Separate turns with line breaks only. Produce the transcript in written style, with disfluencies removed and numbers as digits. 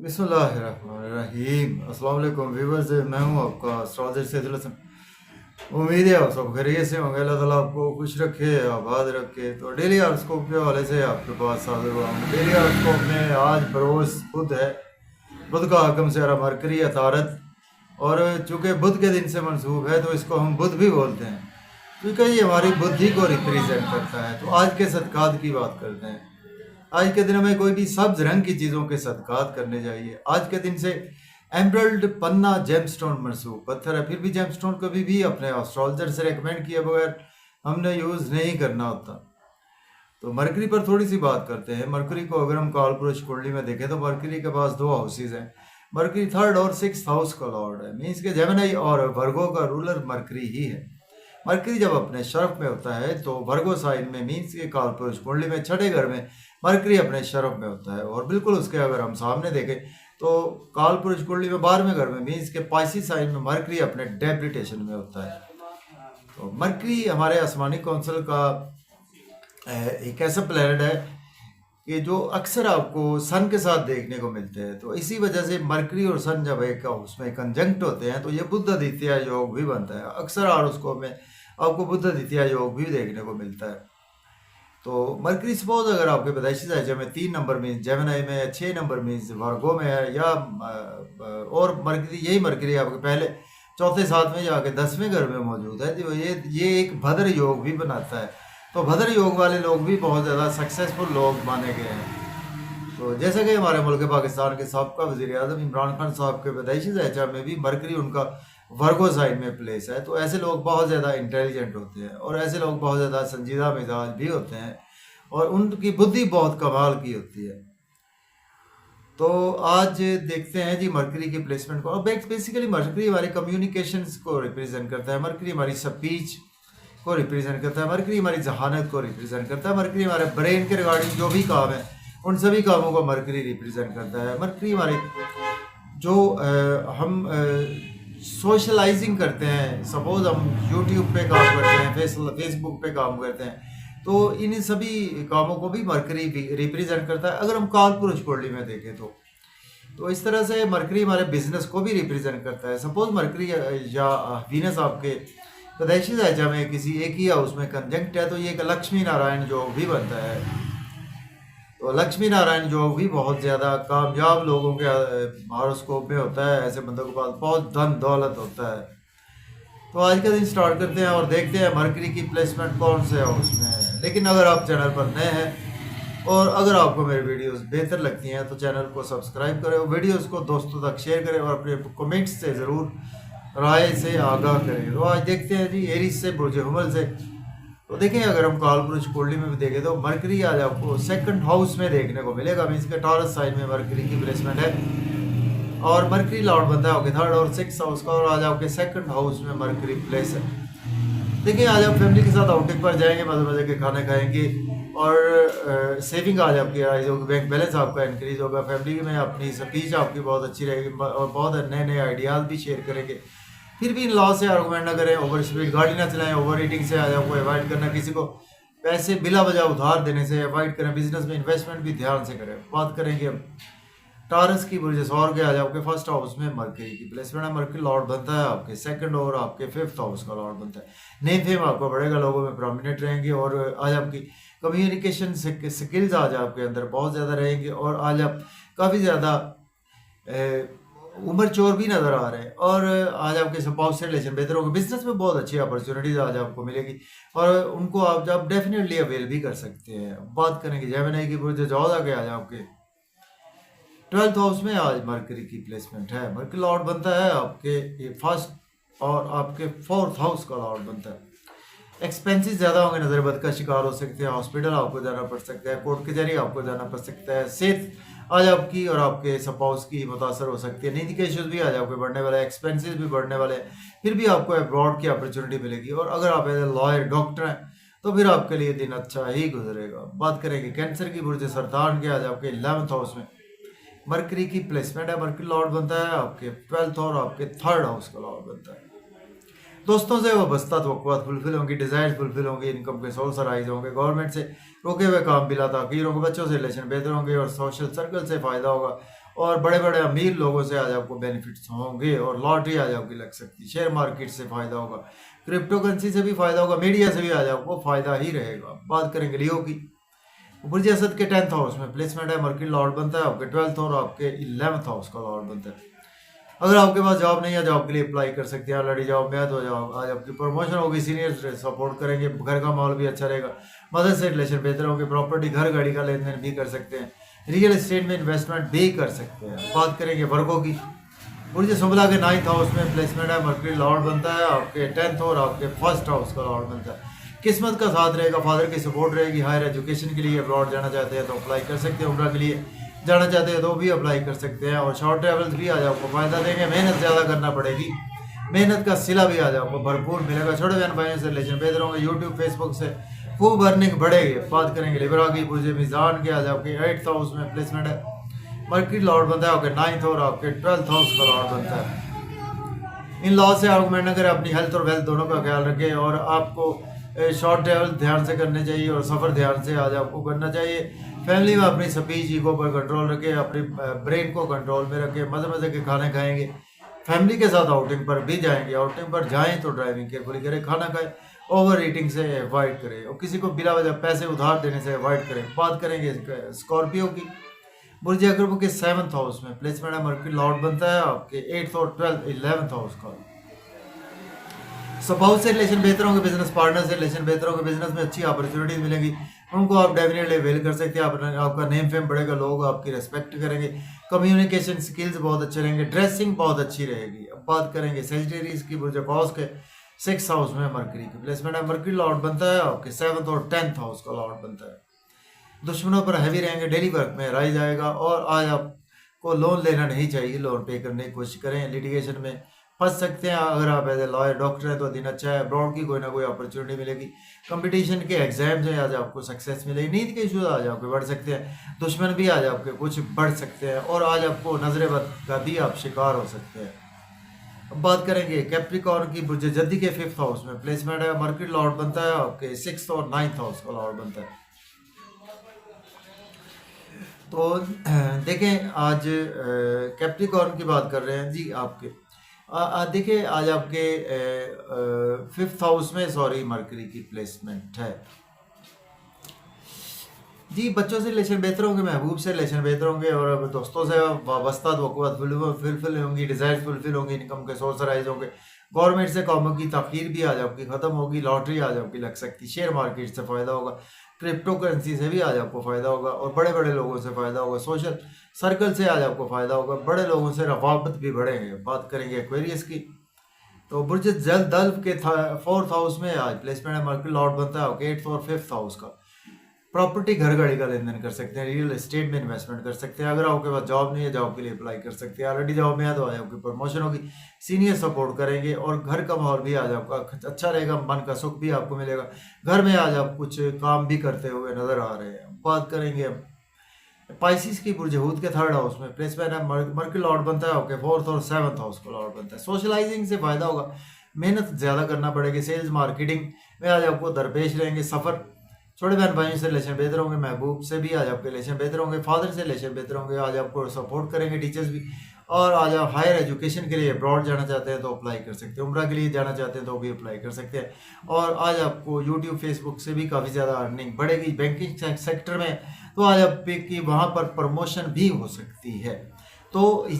बिस्मिल्लाहिर्रहमानिर्रहीम। अस्सलाम वालेकुम व्यूअर्स, मैं हूं आपका एस्ट्रोलॉजर सैदुल हसन। उम्मीद है आप सब खैरियत से होंगे। अल्लाह ताला आपको खुश रखे, आबाद रखे। तो डेली हॉरोस्कोप के हवाले से आपके पास हाजिर हुआ हूँ। डेली हॉरोस्कोप में आज बरोज बुध है। बुध का आगम सारा मरकरी अतारत, और चूंकि बुध के दिन से मंसूब है तो इसको हम बुध भी बोलते हैं, क्योंकि ये हमारी बुद्धि को रिप्रेजेंट करता है। तो आज के सदकात की बात करते हैं। आज के दिन हमें कोई भी सब्ज रंग की चीज़ों के सदकात करने चाहिए। आज के दिन से एमरल्ड पन्ना जेमस्टोन मनसूब पत्थर है, फिर भी जेमस्टोन कभी भी अपने एस्ट्रोलॉजर से रेकमेंड किए बगैर हमने यूज़ नहीं करना होता। तो मरकरी पर थोड़ी सी बात करते हैं। मरकरी को अगर हम काल पुरुष कुंडली में देखें तो मरकरी के पास दो हाउसेज हैं। मरकरी थर्ड और सिक्स हाउस का लॉर्ड है, मीन्स के जेमिनी और वर्गो का रूलर मरकरी ही है। मरकरी जब अपने शरफ में होता है तो वर्गो साइन में, मीन्स के काल पुरुष कुंडली में छठे घर में मरकरी अपने शरफ में होता है। और बिल्कुल उसके अगर हम सामने देखें तो काल पुरुष कुंडली में 12वें घर में, मीन्स के पाइसी साइन में मरकरी अपने डेबिलिटेशन में होता है। तो मरकरी हमारे आसमानी काउंसिल का एक ऐसा प्लैनेट है कि जो अक्सर आपको सन के साथ देखने को मिलते हैं। तो इसी वजह से मरकरी और सन जब एक उसमें कंजंक्ट होते हैं तो ये बुध द्वितीया योग भी बनता है। अक्सर हॉरोस्कोप में आपको बुध द्वितीया योग भी देखने को मिलता है। तो मरकरी सपोज अगर आपके पैदाइशी साइज में 3 नंबर मीन्स जेमिनी में, 6 नंबर मीन्स वर्गो में है, या और मरकरी यही मरकरी आपके पहले चौथे साथ में जाके 10वें घर में मौजूद है, तो ये एक भद्र योग भी बनाता है। तो भद्र योग वाले लोग भी बहुत ज़्यादा सक्सेसफुल लोग माने गए हैं। तो जैसे कि हमारे मुल्क पाकिस्तान के साबका वज़ीर आज़म इमरान खान साहब के पैदाइशी ज़ैचा में भी मरकरी उनका वर्गो साइन में प्लेस है। तो ऐसे लोग बहुत ज़्यादा इंटेलिजेंट होते हैं और ऐसे लोग बहुत ज़्यादा संजीदा मिजाज भी होते हैं और उनकी बुद्धि बहुत कमाल की होती है। तो आज देखते हैं जी मरकरी की प्लेसमेंट को। और बेसिकली मरकरी हमारी कम्युनिकेशंस को रिप्रेजेंट करता है, मरकरी हमारी स्पीच को रिप्रेजेंट करता है, मरकरी हमारी जहानत को रिप्रेजेंट करता है, मरकरी हमारे ब्रेन के रिगार्डिंग जो भी काम है उन सभी कामों को मरकरी रिप्रेजेंट करता है। मरकरी हमारे जो हम सोशलाइजिंग करते हैं, सपोज हम यूट्यूब पे काम करते हैं, फेसबुक पे काम करते हैं, तो इन सभी कामों को भी मरकरी रिप्रेजेंट करता है। अगर हम काल पुरुष कुंडली में देखें तो इस तरह से मरकरी हमारे बिजनेस को भी रिप्रेजेंट करता है। सपोज मरकरी या वीनस आपके पैदाइशी ज़ैचा में किसी एक ही हाउस में कंजंक्ट है तो ये एक लक्ष्मी नारायण योग भी बनता है। तो लक्ष्मी नारायण योग भी बहुत ज़्यादा कामयाब लोगों के हॉरोस्कोप में होता है। ऐसे बंदों के पास बहुत धन दौलत होता है। तो आज का दिन स्टार्ट करते हैं और देखते हैं मरकरी की प्लेसमेंट कौन से हाउस में है। लेकिन अगर आप चैनल पर नए हैं और अगर आपको मेरी वीडियोस बेहतर लगती हैं तो चैनल को सब्सक्राइब करें और वीडियोस को दोस्तों तक शेयर करें और अपने कमेंट्स से ज़रूर राय से आगाह करें। तो आज देखते हैं जी एरीज से बुर्ज हुमल से। तो देखें अगर हम काल पुरुष कुंडली में भी देखें तो मरकरी आज आपको सेकंड हाउस में देखने को मिलेगा, मीन्स के टॉरस साइन में मरकरी की प्लेसमेंट है और मरकरी लॉर्ड बनता है आपके थर्ड और सिक्स हाउस का, और आज आपके सेकंड हाउस में मरकरी प्लेस है। देखिए आज आप फैमिली के साथ आउटिंग पर जाएंगे, मजे मजे के खाने खाएंगे और सेविंग आज आपकी राइज होगी, बैंक बैलेंस आपका इंक्रीज होगा, फैमिली में अपनी स्पीच आपकी बहुत अच्छी रहेगी और बहुत नए नए आइडियाज़ भी शेयर करेंगे। फिर भी इन लॉ से आर्गूमेंट ना करें, ओवर स्पीड गाड़ी ना चलाएं, ओवर ईटिंग से आज आपको अवॉइड करना, किसी को पैसे बिला वजह उधार देने से अवॉइड करें, बिजनेस में इन्वेस्टमेंट भी ध्यान से करें। बात करेंगे हम टारस की बुर्ज सौर के आज आपके फर्स्ट हाउस में मरकरी की प्लेसमेंट है। मरकरी लॉर्ड बनता है आपके सेकंड और आपके फिफ्थ हाउस का लॉर्ड बनता है। नेम फेम आपको बढ़ेगा, लोगों में प्रोमिनेंट रहेंगे और आज आपकी कम्युनिकेशन स्किल्स आज आपके अंदर बहुत ज़्यादा रहेंगे और आज आप काफ़ी ज़्यादा उम्र चोर भी नज़र आ रहे हैं और आज आपके स्पाउस से रिलेशन बेहतर होगा। बिजनेस में बहुत अच्छी अपॉर्चुनिटीज आज आपको मिलेगी और उनको आप डेफिनेटली अवेल भी कर सकते हैं। बात करेंगे जेमिनी की बुर्ज जौजा के आज आपके 12th हाउस में आज मरकरी की प्लेसमेंट है। मरकरी लॉर्ड बनता है आपके फर्स्ट और आपके 4th हाउस का लॉर्ड बनता है। एक्सपेंसेस ज़्यादा होंगे, नज़र बद का शिकार हो सकते हैं, हॉस्पिटल आपको जाना पड़ सकता है, कोर्ट कचहरी आपको जाना पड़ सकता है, सेहत आज आपकी और आपके स्पाउस की मुतासर हो सकती है, नींद के इश्यूज भी आज आपके बढ़ने वाले हैं, एक्सपेंसेस भी बढ़ने वाले हैं, फिर भी आपको अब्रॉड की अपॉर्चुनिटी मिलेगी। और अगर आप एज ए लॉयर डॉक्टर हैं तो फिर आपके लिए दिन अच्छा ही गुजरेगा। बात करेंगे कैंसर की बुर्ज सरतान के आज आपके 11th हाउस में मरकरी की प्लेसमेंट है। मरकरी लॉर्ड बनता है आपके 12th और आपके 3rd हाउस का लॉर्ड बनता है। दोस्तों से वाबस्ता तवक्कुआत फुलफिल होंगी, डिज़ायर्स फुलफिल होंगे, इनकम के सोर्स राइज होंगे, गवर्नमेंट से रोके हुए काम बिला ताकीर होंगे, बच्चों से रिलेशन बेहतर होंगे और सोशल सर्कल से फ़ायदा होगा और बड़े बड़े अमीर लोगों से आज आपको बेनिफिट्स होंगे और लॉटरी आज आपकी लग सकती है। शेयर मार्केट से फ़ायदा होगा, क्रिप्टो करेंसी से भी फ़ायदा होगा, मीडिया से भी आज आपको फ़ायदा ही रहेगा। बात करेंगे लियो की। बुर्ज असद के 10th हाउस में प्लेसमेंट है, मर्क्यूरी लॉर्ड बनता है आपके 12th और आपके 11th हाउस का लॉर्ड बनता है। अगर आपके पास जॉब नहीं है, जॉब के लिए अप्लाई कर सकते हैं। ऑलरेडी जॉब में है तो जॉब आज आपकी प्रमोशन होगी, सीनियर सपोर्ट करेंगे, घर का माहौल भी अच्छा रहेगा, मदर से रिलेशन बेहतर होंगे, प्रॉपर्टी घर गाड़ी का लेन देन भी कर सकते हैं, रियल एस्टेट में इन्वेस्टमेंट भी कर सकते हैं। बात करेंगे वर्गों की। बुर्ज सुमला के 9th हाउस में प्लेसमेंट है, मर्क्यूरी लॉर्ड बनता है आपके 10th और आपके 1st हाउस का लॉर्ड बनता है। किस्मत का साथ रहेगा, फादर की सपोर्ट रहेगी। हायर एजुकेशन के लिए अब्रॉड जाना चाहते हैं तो अप्लाई कर सकते हैं, उम्रा के लिए जाना चाहते हैं तो भी अप्लाई कर सकते हैं। और शॉर्ट ट्रैवल्स भी आज आपको फ़ायदा देंगे, मेहनत ज़्यादा करना पड़ेगी, मेहनत का सिला भी आज आपको भरपूर मिलेगा। छोटे बहन भाइयों से रिलेशन बेहतर होंगे, यूट्यूब फेसबुक से खूब अर्निंग बढ़ेगी। बात करेंगे लिब्रा की। बुर्ज मीज़ान के आज आपके 8th हाउस में प्लेसमेंट है, मर्क्यूरी लॉर्ड बनता है आपके 9th और आपके 12th हाउस का लॉर्ड बनता है। इन लॉ से आर्गूमेंट न करें, अपनी हेल्थ और वेल्थ दोनों का ख्याल रखें और आपको शॉर्ट ट्रैवल ध्यान से करने चाहिए और सफ़र ध्यान से आज आपको करना चाहिए। फैमिली में अपनी स्पीच ईगो पर कंट्रोल रखें, अपनी ब्रेन को कंट्रोल में रखें, मज़े मज़े के खाने खाएंगे, फैमिली के साथ आउटिंग पर भी जाएंगे, आउटिंग पर जाएं तो ड्राइविंग केयरफुली करें, खाना खाएं, ओवर ईटिंग से अवॉइड करें और किसी को बिला वजह पैसे उधार देने से अवॉइड करें। बात करेंगे स्कॉर्पियो की। बुर्ज अकबर के 7th हाउस में प्लेसमेंट है, मर्क्यूरी लॉर्ड बनता है आपके 8th और 11th हाउस का। स्पाउस से रिलेशन बेहतर होंगे, बिजनेस पार्टनर से रिलेशन बेहतर होंगे, बिजनेस में अच्छी अपॉर्चुनिटीज मिलेंगी, उनको आप डेफिनेटली अवेल कर सकते हैं। आपका नेम फेम बढ़ेगा, लोग आपकी रेस्पेक्ट करेंगे, कम्युनिकेशन स्किल्स बहुत अच्छे रहेंगे, ड्रेसिंग बहुत अच्छी रहेगी। अब बात करेंगे सेजिटेरियस की। बुर्ज अकबर के 6th हाउस में मर्क्यूरी की प्लेसमेंट है, मर्क्यूरी लॉर्ड बनता है आपके 7th और 10th हाउस का लॉर्ड बनता है। दुश्मनों पर हैवी रहेंगे, डेली वर्क में राइज आएगा और आज आपको लोन लेना नहीं चाहिए, लोन पे करने की कोशिश करें, लिटिगेशन में फंस सकते हैं। अगर आप एज ए लॉयर डॉक्टर हैं तो दिन अच्छा है, अब्रॉड की कोई ना कोई अपॉर्चुनिटी मिलेगी, कंपटीशन के एग्जाम से आज आपको सक्सेस मिलेगी, नींद के इशूज आज आपके बढ़ सकते हैं, दुश्मन भी आज आपके कुछ बढ़ सकते हैं और आज आपको नजर बद का भी आप शिकार हो सकते हैं। अब बात करेंगे कैप्रिकॉर्न की। बुर्ज जद्दी के 5th हाउस में प्लेसमेंट है, मर्क्यूरी लॉर्ड बनता है आपके 6th और 9th हाउस का लॉर्ड बनता है। तो देखें आज कैप्रिकॉर्न की बात कर रहे हैं जी आपके। देखिए आज आपके 5th हाउस में मर्क्यूरी की प्लेसमेंट है जी। बच्चों से रिलेशन बेहतर होंगे, महबूब से रिलेशन बेहतर होंगे और दोस्तों से वाबस्ता वक़्त फुलफिल होंगी, डिज़ायर फुलफिल होंगी, इनकम के सोर्स राइज होंगे, गवर्नमेंट से कामों की तखीर भी आज आपकी ख़त्म होगी, लॉटरी आज आपकी लग सकती, शेयर मार्केट से फ़ायदा होगा, क्रिप्टो करेंसी से भी आज आपको फ़ायदा होगा और बड़े बड़े लोगों से फ़ायदा होगा, सोशल सर्कल से आज आपको फ़ायदा होगा, बड़े लोगों से रवाबत भी बढ़ेंगे। बात करेंगे एक्वेरियस की। तो बुर्ज जल दल्व के 4th हाउस में आज प्लेसमेंट है, मर्क्यूरी लॉर्ड बनता है 8th और 5th हाउस का। प्रॉपर्टी घर गाड़ी का लेन देन कर सकते हैं, रियल एस्टेट में इन्वेस्टमेंट कर सकते हैं। अगर आपके पास जॉब नहीं है, जॉब के लिए अप्लाई कर सकते हैं, ऑलरेडी जॉब में है तो आज आपकी प्रमोशन होगी, सीनियर सपोर्ट करेंगे और घर का माहौल भी आज आपका अच्छा रहेगा, मन का सुख भी आपको मिलेगा, घर में आज आप कुछ काम भी करते हुए नजर आ रहे हैं। बात करेंगे पाइसिस की। बुर्ज हूत के 3rd हाउस में प्लेसमेंट है, मर्क्यूरी लॉर्ड बनता है आपके 4th और 7th हाउस का लॉर्ड बनता है। सोशलाइजिंग से फायदा होगा, मेहनत ज़्यादा करना पड़ेगी, सेल्स मार्केटिंग में आज आपको दरपेश रहेंगे, सफ़र, छोटे बहन भाइयों से रिलेशन बेहतर होंगे, महबूब से भी आज आपके रिलेशन बेहतर होंगे, फादर से रिलेशन बेहतर होंगे, आज आपको सपोर्ट करेंगे टीचर्स भी। और आज आप हायर एजुकेशन के लिए अब्रॉड जाना चाहते हैं तो अप्लाई कर सकते हैं, उम्रा के लिए जाना चाहते हैं तो भी अप्लाई कर सकते हैं। और आज आपको यूट्यूब फेसबुक से भी काफ़ी ज़्यादा अर्निंग बढ़ेगी, बैंकिंग सेक्टर में तो आज आप की वहाँ पर प्रमोशन भी हो सकती है। तो